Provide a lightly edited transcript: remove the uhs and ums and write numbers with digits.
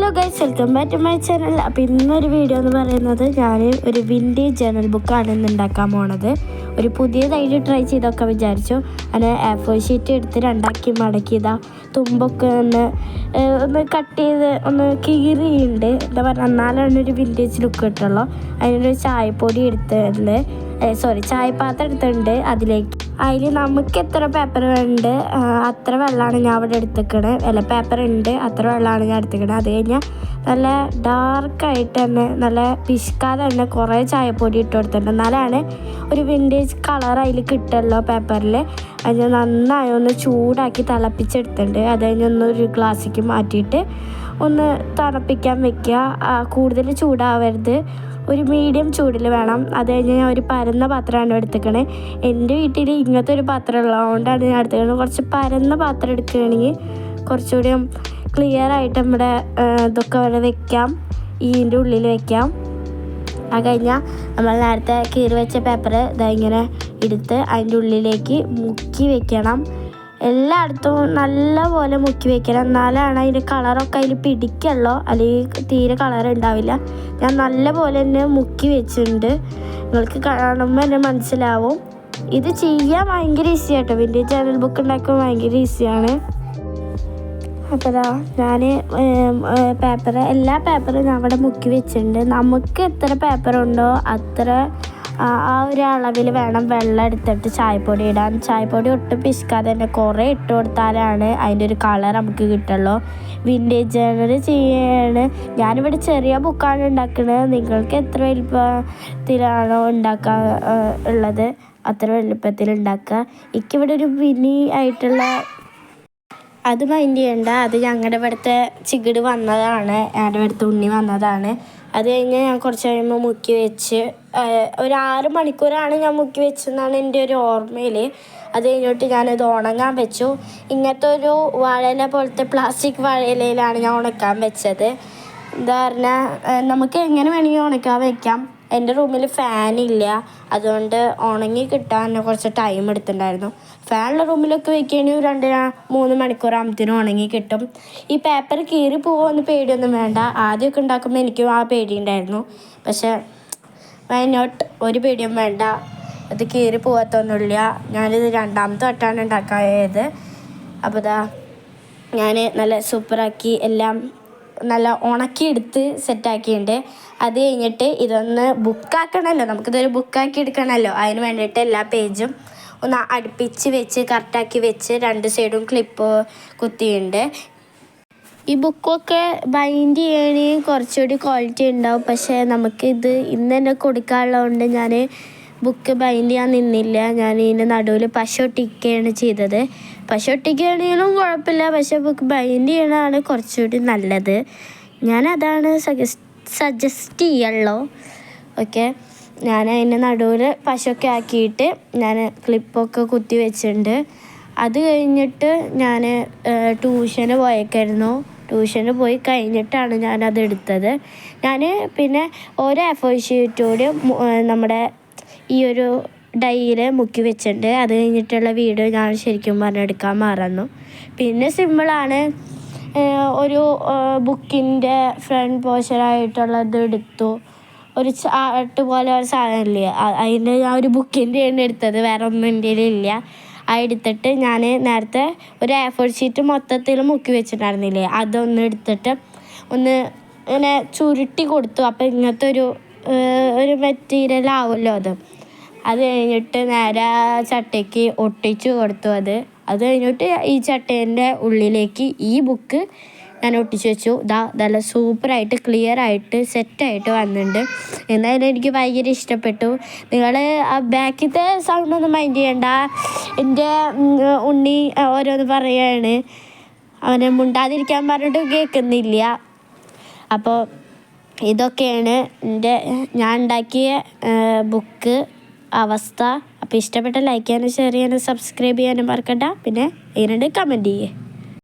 Hello guys, welcome back to my channel. അപ്പോൾ ഇന്നൊരു video എന്ന് പറയുന്നത് ഞാൻ ഒരു വിൻറ്റേജ് ജേർണൽ ബുക്കാണ് ഇന്ന് ഉണ്ടാക്കാൻ പോണത്. ഒരു പുതിയതായിട്ട് ട്രൈ ചെയ്തൊക്കെ വിചാരിച്ചു. അങ്ങനെ A4 ഷീറ്റ് എടുത്ത് രണ്ടാക്കി മടക്കി തുമ്പൊക്കെ ഒന്ന് കട്ട് ചെയ്ത് ഒന്ന് കീറിയുണ്ട്. എന്താ പറയുക, എന്നാലാണ് ഒരു വിൻറ്റേജ് ലുക്ക് കിട്ടുള്ളൂ. അതിനൊരു ചായപ്പൊടി എടുത്തിട്ടുണ്ട്, ചായപാത്രം എടുത്തിട്ടുണ്ട്. അതിൽ നമുക്ക് എത്ര പേപ്പർ വേണ്ട അത്ര വെള്ളമാണ് ഞാൻ അവിടെ എടുത്തിക്കണത്. പേപ്പർ ഉണ്ട്, അത്ര വെള്ളമാണ് ഞാൻ എടുത്തിക്കണത്. അത് കഴിഞ്ഞാൽ നല്ല ഡാർക്കായിട്ട് തന്നെ, നല്ല പിശുക്കാതെ തന്നെ കുറേ ചായപ്പൊടി ഇട്ട് കൊടുത്തിട്ടുണ്ട്. എന്നാലാണ് ഒരു വിൻറ്റേജ് കളർ അതിൽ കിട്ടുമല്ലോ പേപ്പറിൽ. അത് നന്നായി ഒന്ന് ചൂടാക്കി തിളപ്പിച്ചെടുത്തിട്ടുണ്ട്. അത് കഴിഞ്ഞൊന്നൊരു ഗ്ലാസ്സിലേക്ക് മാറ്റിയിട്ട് ഒന്ന് തണുപ്പിക്കാൻ വെക്കുക. കൂടുതൽ ചൂടാവരുത്, ഒരു മീഡിയം ചൂടിൽ വേണം. അത് കഴിഞ്ഞ് ഞാൻ ഒരു പരന്ന പാത്രമാണ് എടുത്തിക്കണേ. എൻ്റെ വീട്ടിൽ ഇങ്ങനത്തെ ഒരു പാത്രം ഉള്ളതുകൊണ്ടാണ് ഞാൻ എടുത്തിരിക്കുന്നത്. കുറച്ച് പരന്ന പാത്രം എടുക്കുകയാണെങ്കിൽ കുറച്ചുകൂടി ക്ലിയർ ആയിട്ട് നമ്മുടെ ഇതൊക്കെ അവിടെ വെക്കാം, ഇതിൻ്റെ ഉള്ളിൽ വെക്കാം. അത് കഴിഞ്ഞാൽ നമ്മൾ നേരത്തെ കീറി വെച്ച പേപ്പർ ഇങ്ങനെ എടുത്ത് അതിൻ്റെ ഉള്ളിലേക്ക് മുക്കി വെക്കണം. എല്ലായിടത്തും നല്ലപോലെ മുക്കി വെക്കണം, എന്നാലാണ് അതിൻ്റെ കളറൊക്കെ അതിൽ പിടിക്കുള്ളൂ, അല്ലെങ്കിൽ തീരെ കളർ ഉണ്ടാവില്ല. ഞാൻ നല്ലപോലെ തന്നെ മുക്കി വെച്ചിട്ടുണ്ട്. നിങ്ങൾക്ക് കാണുമ്പോൾ തന്നെ മനസ്സിലാവും. ഇത് ചെയ്യാൻ ഭയങ്കര ഈസി ആട്ടോ. വിൻറ്റേജ് ജേർണൽ ബുക്ക് ഉണ്ടാക്കാൻ ഭയങ്കര ഈസിയാണ്. അപ്പോൾ ഞാൻ എല്ലാ പേപ്പറും ഞാൻ അവിടെ മുക്കി വെച്ചിട്ടുണ്ട്. നമുക്ക് എത്ര പേപ്പറുണ്ടോ അത്ര ആ ഒരു അളവിൽ വേണം വെള്ളം എടുത്തിട്ട് ചായപ്പൊടി ഇടാൻ. ചായപ്പൊടി ഒട്ടും പിശുക്കാതെ തന്നെ കുറേ ഇട്ട് കൊടുത്താലാണ് അതിൻ്റെ ഒരു കളർ നമുക്ക് കിട്ടുള്ളൂ. വിൻറ്റേജ് ജേർണൽ ചെയ്യാണ് ഞാനിവിടെ ചെറിയ ബുക്കാണ് ഉണ്ടാക്കുന്നത്. നിങ്ങൾക്ക് എത്ര വലുപ്പത്തിലാണോ ഉണ്ടാക്കാൻ ഉള്ളത് അത്ര വലുപ്പത്തിൽ ഉണ്ടാക്കുക. എനിക്കിവിടെ ഒരു മിനി ആയിട്ടുള്ള അത് മൈൻഡ് ചെയ്യണ്ട, അത് ഞങ്ങളുടെ ഇവിടുത്തെ ചികിട് വന്നതാണ്, ഞങ്ങളുടെ ഇവിടുത്തെ ഉണ്ണി വന്നതാണ്. അത് കഴിഞ്ഞ് ഞാൻ കുറച്ച് കഴിയുമ്പോൾ മുക്കി വെച്ച് ഒരു 6 മണിക്കൂറാണ് ഞാൻ മുക്കി വെച്ചതെന്നാണ് എൻ്റെ ഒരു ഓർമ്മയിൽ. അത് കഴിഞ്ഞിട്ട് ഞാനത് ഉണങ്ങാൻ വെച്ചു. ഇങ്ങനത്തെ ഒരു വാഴയില പോലത്തെ പ്ലാസ്റ്റിക് വാഴയിലയിലാണ് ഞാൻ ഉണക്കാൻ വെച്ചത്. എന്താ പറഞ്ഞാൽ നമുക്ക് എങ്ങനെ വേണമെങ്കിൽ ഉണക്കാൻ വയ്ക്കാം. എൻ്റെ റൂമിൽ ഫാനില്ല, അതുകൊണ്ട് ഉണങ്ങി കിട്ടാൻ കുറച്ച് ടൈം എടുത്തിട്ടുണ്ടായിരുന്നു. ഫാനുള്ള റൂമിലൊക്കെ വയ്ക്കുകയാണെങ്കിൽ 2-3 മണിക്കൂറാകുമ്പത്തേനും ഉണങ്ങി കിട്ടും. ഈ പേപ്പർ കീറി പോകുമെന്ന് പേടിയൊന്നും വേണ്ട. ആദ്യമൊക്കെ ഉണ്ടാക്കുമ്പോൾ എനിക്കും ആ പേടിയുണ്ടായിരുന്നു. പക്ഷേ വൈനോട്ട്, ഒരു പേടിയും വേണ്ട, അത് കീറി പോകത്തൊന്നുമില്ല. ഞാനിത് 2ാമത്തെ വട്ടമാണ് ഉണ്ടാക്കിയത്. അപ്പോൾ ഞാൻ നല്ല സൂപ്പറാക്കി എല്ലാം നല്ല ഉണക്കിയെടുത്ത് സെറ്റാക്കിയിട്ടുണ്ട്. അത് കഴിഞ്ഞിട്ട് ഇതൊന്ന് ബുക്കാക്കണമല്ലോ, നമുക്കിതൊരു ബുക്കാക്കി എടുക്കണമല്ലോ. അതിന് വേണ്ടിയിട്ട് എല്ലാ പേജും ഒന്ന് അടുപ്പിച്ച് വെച്ച് കറക്റ്റാക്കി വെച്ച് 2 സൈഡും ക്ലിപ്പ് കുത്തിയിട്ടുണ്ട്. ഈ ബുക്കൊക്കെ ബൈൻഡ് ചെയ്യണമെങ്കിൽ കുറച്ചുകൂടി ക്വാളിറ്റി ഉണ്ടാവും. പക്ഷേ നമുക്കിത് ഇന്ന് തന്നെ കൊടുക്കാനുള്ളതുകൊണ്ട് ഞാൻ ബുക്ക് ബൈൻഡ് ചെയ്യാൻ നിന്നില്ല. ഞാൻ ഇതിൻ്റെ നടുവിൽ പശ ഒട്ടിക്കുകയാണ് ചെയ്തത്. പശ ഒട്ടിക്കുകയാണെങ്കിലും കുഴപ്പമില്ല, പക്ഷേ ബുക്ക് ബൈൻഡ് ചെയ്യണതാണ് കുറച്ചുകൂടി നല്ലത്. ഞാനതാണ് സജസ്റ്റ് ചെയ്യുള്ളൂ. ഓക്കെ, ഞാൻ അതിൻ്റെ നടുവിൽ പശയൊക്കെ ആക്കിയിട്ട് ഞാൻ ക്ലിപ്പൊക്കെ കുത്തി വെച്ചിട്ടുണ്ട്. അത് കഴിഞ്ഞിട്ട് ഞാൻ ട്യൂഷന് പോയേക്കായിരുന്നു. ട്യൂഷന് പോയി കഴിഞ്ഞിട്ടാണ് ഞാനത് എടുത്തത്. ഞാൻ പിന്നെ ഓരോ A4 ഷീറ്റോട് നമ്മുടെ ഈ ഒരു ഡൈയിൽ മുക്കി വെച്ചിട്ടുണ്ട്. അത് കഴിഞ്ഞിട്ടുള്ള വീഡിയോ ഞാൻ ശരിക്കും പറഞ്ഞെടുക്കാൻ മറന്നു. പിന്നെ സിമ്പിളാണ്, ഒരു ബുക്കിൻ്റെ ഫ്രണ്ട് പോർഷനായിട്ടുള്ളത് എടുത്തു. ഒരു ചാർട്ട് പോലെ ഒരു സാധനമില്ലേ, അതിൻ്റെ ഞാൻ ഒരു ബുക്കിൻ്റെയാണ് എടുത്തത്, വേറെ ഒന്നും എൻ്റെ ഇല്ല. അത് എടുത്തിട്ട് ഞാൻ നേരത്തെ ഒരു A4 ഷീറ്റ് മൊത്തത്തിൽ മുക്കി വെച്ചിട്ടുണ്ടായിരുന്നില്ലേ, അതൊന്ന് എടുത്തിട്ട് ഒന്ന് ഇങ്ങനെ ചുരുട്ടി കൊടുത്തു. അപ്പോൾ ഇങ്ങനത്തെ ഒരു മെറ്റീരിയൽ ആവുമല്ലോ അത് കഴിഞ്ഞിട്ട് നേരെ ചട്ടയ്ക്ക് ഒട്ടിച്ചു കൊടുത്തു. അത് കഴിഞ്ഞിട്ട് ഈ ചട്ടേൻ്റെ ഉള്ളിലേക്ക് ഈ ബുക്ക് ഞാൻ ഒട്ടിച്ചു വെച്ചു. നല്ല സൂപ്പറായിട്ട് ക്ലിയറായിട്ട് സെറ്റായിട്ട് വന്നിട്ടുണ്ട്. എന്തായാലും എനിക്ക് ഭയങ്കര ഇഷ്ടപ്പെട്ടു. നിങ്ങൾ ആ ബാക്കിലത്തെ സൗണ്ടൊന്നും മൈൻഡ് ചെയ്യണ്ട, എൻ്റെ ഉണ്ണി ഓരോന്ന് പറയുകയാണ്, അവനെ മുണ്ടാതിരിക്കാൻ പറഞ്ഞിട്ട് കേൾക്കുന്നില്ല. അപ്പോൾ ഇതൊക്കെയാണ് ഞാൻ ഉണ്ടാക്കിയ ബുക്ക് അവസ്ഥ. അപ്പോൾ ഇഷ്ടപ്പെട്ട ലൈക്ക് ചെയ്യാനും ഷെയർ ചെയ്യാനും സബ്സ്ക്രൈബ് ചെയ്യാനും മറക്കണ്ട. പിന്നെ ഇതിനുണ്ട് കമൻറ്റ് ചെയ്യേ.